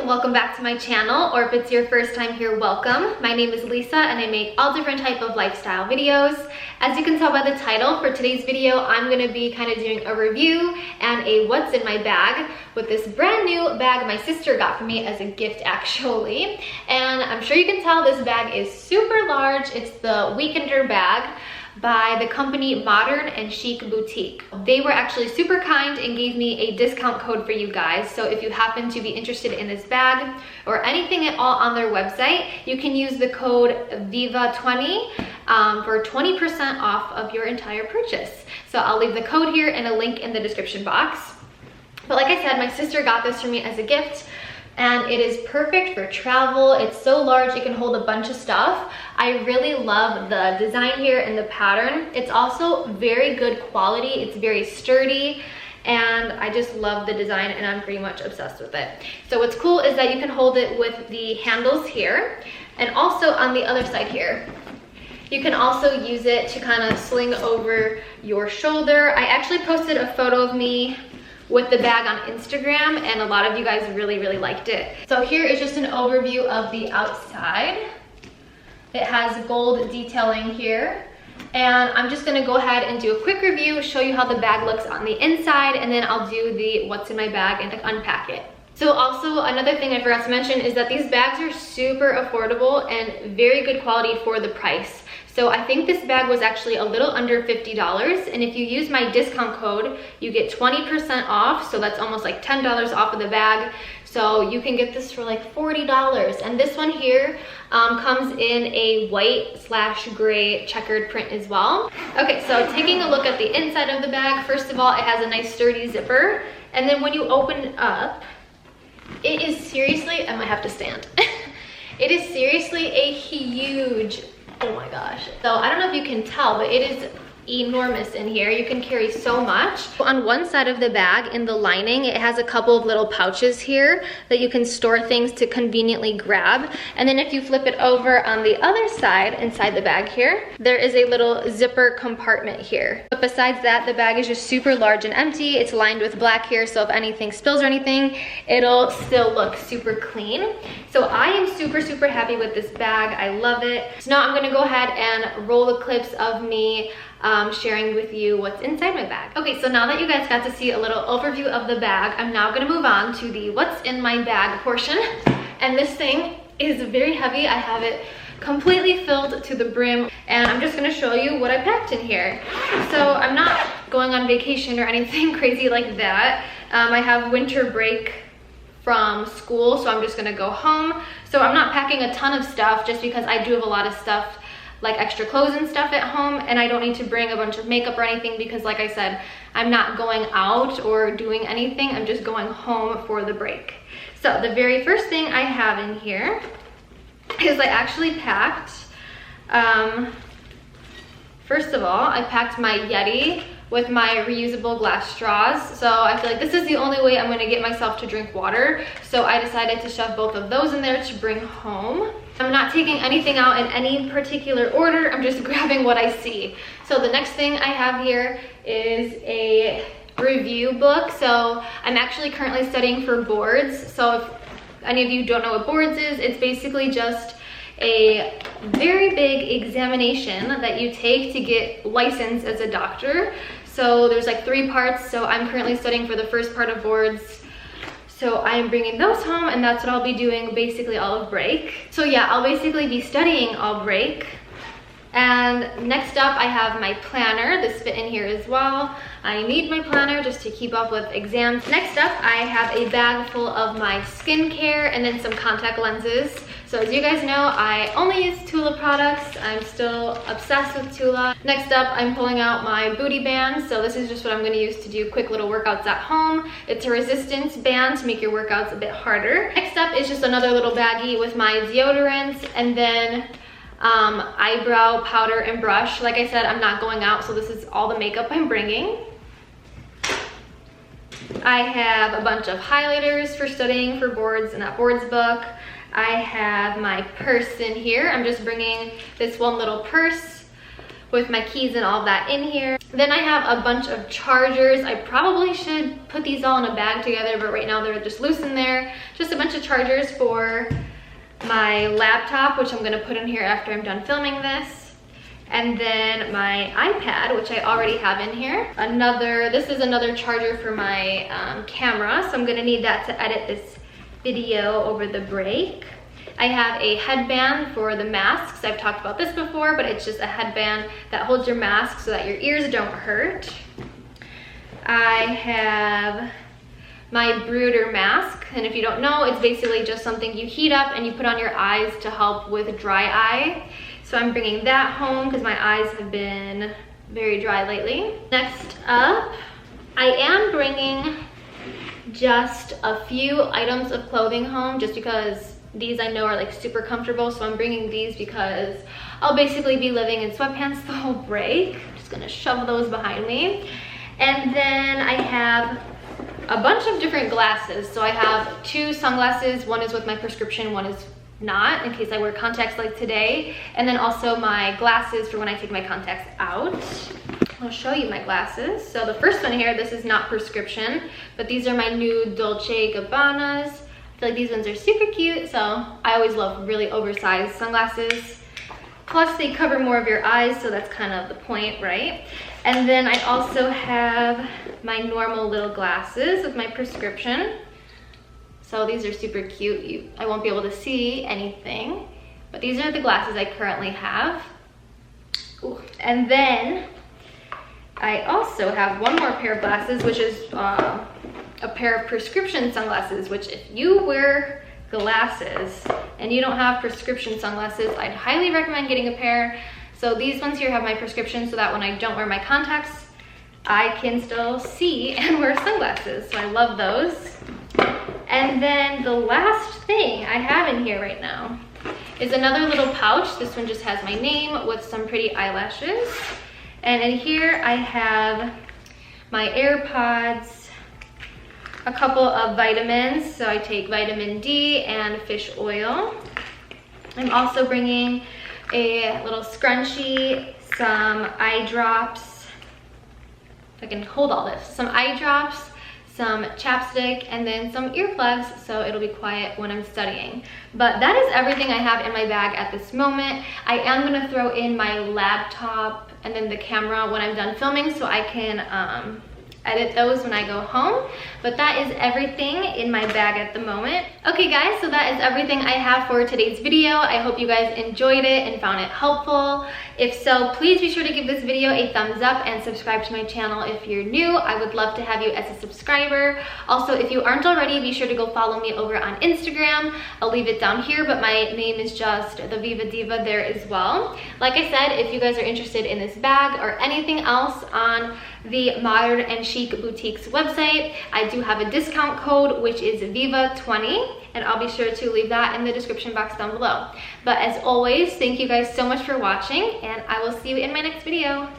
welcome back to my channel, or if it's your first time here, welcome. My name is Lisa and I make all different type of lifestyle videos. As you can tell by the title, for today's video, I'm going to be kind of doing a review and a what's in my bag with this brand new bag my sister got for me as a gift actually. And I'm sure you can tell this bag is super large. It's the Weekender bag by the company Modern and Chic Boutique. They were actually super kind and gave me a discount code for you guys. So if you happen to be interested in this bag or anything at all on their website, you can use the code VIVA20 for 20% off of your entire purchase. So I'll leave the code here and a link in the description box. But like I said, my sister got this for me as a gift. And it is perfect for travel. It's so large, it can hold a bunch of stuff. I really love the design here and the pattern. It's also very good quality. It's very sturdy, and I just love the design and I'm pretty much obsessed with it. So what's cool is that you can hold it with the handles here, and also on the other side here. You can also use it to kind of sling over your shoulder. I actually posted a photo of me with the bag on Instagram, and a lot of you guys really liked it. So here is just an overview of the outside. It has gold detailing here, and I'm just gonna go ahead and do a quick review, show you how the bag looks on the inside, and then I'll do the what's in my bag and unpack it. So also another thing I forgot to mention is that these bags are super affordable and very good quality for the price. So I think this bag was actually a little under $50, and if you use my discount code, you get 20% off, so that's almost like $10 off of the bag. So you can get this for like $40, and this one here comes in a white/gray checkered print as well. Okay, so taking a look at the inside of the bag, first of all, it has a nice sturdy zipper, and then when you open it up, it is seriously, I might have to stand. It is seriously a huge, oh my gosh. So I don't know if you can tell, but it is enormous in here. You can carry so much. On one side of the bag, in the lining, it has a couple of little pouches here that you can store things to conveniently grab. And then if you flip it over on the other side, inside the bag here, there is a little zipper compartment here. But besides that, the bag is just super large and empty. It's lined with black here, so if anything spills or anything, it'll still look super clean. So I am super happy with this bag. I love it. So now I'm gonna go ahead and roll the clips of me sharing with you what's inside my bag. Okay, so now that you guys got to see a little overview of the bag, I'm now gonna move on to the what's in my bag portion. And this thing is very heavy. I have it completely filled to the brim, and I'm just gonna show you what I packed in here. So I'm not going on vacation or anything crazy like that. I have winter break from school, so I'm just gonna go home. So I'm not packing a ton of stuff just because I do have a lot of stuff, like extra clothes and stuff at home, and I don't need to bring a bunch of makeup or anything because, like I said, I'm not going out or doing anything. I'm just going home for the break. So the very first thing I have in here is I actually packed, first of all, I packed my Yeti with my reusable glass straws. So I feel like this is the only way I'm gonna get myself to drink water. So I decided to shove both of those in there to bring home. I'm not taking anything out in any particular order. I'm just grabbing what I see. So the next thing I have here is a review book. So I'm actually currently studying for boards. So if any of you don't know what boards is, it's basically just a very big examination that you take to get licensed as a doctor. So there's like 3 parts. So I'm currently studying for the first part of boards. So I'm bringing those home, and that's what I'll be doing basically all of break. So yeah, I'll basically be studying all break. And next up, I have my planner. This fit in here as well. I need my planner just to keep up with exams. Next up, I have a bag full of my skincare and then some contact lenses. So as you guys know, I only use Tula products. I'm still obsessed with Tula. Next up, I'm pulling out my booty band. So this is just what I'm gonna use to do quick little workouts at home. It's a resistance band to make your workouts a bit harder. Next up is just another little baggie with my deodorants, and then eyebrow powder and brush. Like I said, I'm not going out, so this is all the makeup I'm bringing. I have a bunch of highlighters for studying for boards in that boards book. I have my purse in here. I'm just bringing this one little purse with my keys and all of that in here. Then I have a bunch of chargers. I probably should put these all in a bag together, but right now they're just loose in there. Just a bunch of chargers for my laptop, which I'm gonna put in here after I'm done filming this. And then my iPad, which I already have in here. This is another charger for my camera, so I'm gonna need that to edit this video over the break. I have a headband for the masks. I've talked about this before, but it's just a headband that holds your mask so that your ears don't hurt. I have my brooder mask, and if you don't know, it's basically just something you heat up and you put on your eyes to help with dry eye. So I'm bringing that home because my eyes have been very dry lately. Next up, I am bringing just a few items of clothing home just because these I know are like super comfortable, so I'm bringing these because I'll basically be living in sweatpants the whole break. I'm just gonna shove those behind me. And then I have a bunch of different glasses. So I have 2 sunglasses. One is with my prescription, one is not, in case I wear contacts like today. And then also my glasses for when I take my contacts out. I'll show you my glasses. So the first one here, this is not prescription, but these are my new Dolce & Gabbanas. I feel like these ones are super cute, so I always love really oversized sunglasses. Plus they cover more of your eyes, so that's kind of the point, right? And then I also have my normal little glasses with my prescription. So these are super cute. I won't be able to see anything, but these are the glasses I currently have. Ooh. And then I also have one more pair of glasses, which is a pair of prescription sunglasses, which if you wear glasses and you don't have prescription sunglasses, I'd highly recommend getting a pair. So these ones here have my prescription so that when I don't wear my contacts, I can still see and wear sunglasses. So I love those. And then the last thing I have in here right now is another little pouch. This one just has my name with some pretty eyelashes. And in here I have my AirPods, a couple of vitamins. So I take vitamin D and fish oil. I'm also bringing a little scrunchie, some eye drops. If I can hold all this. Some eye drops, some chapstick, and then some earplugs so it'll be quiet when I'm studying. But that is everything I have in my bag at this moment. I am gonna throw in my laptop and then the camera when I'm done filming so I can edit those when I go home. But that is everything in my bag at the moment. Okay guys, so that is everything I have for today's video. I hope you guys enjoyed it and found it helpful. If so, please be sure to give this video a thumbs up and subscribe to my channel if you're new. I would love to have you as a subscriber. Also, if you aren't already, be sure to go follow me over on Instagram. I'll leave it down here, but my name is just TheVivaDiva there as well. Like I said, if you guys are interested in this bag or anything else on the Modern and Chic Boutique's website, I do have a discount code, which is VIVA20, and I'll be sure to leave that in the description box down below. But as always, thank you guys so much for watching, and I will see you in my next video.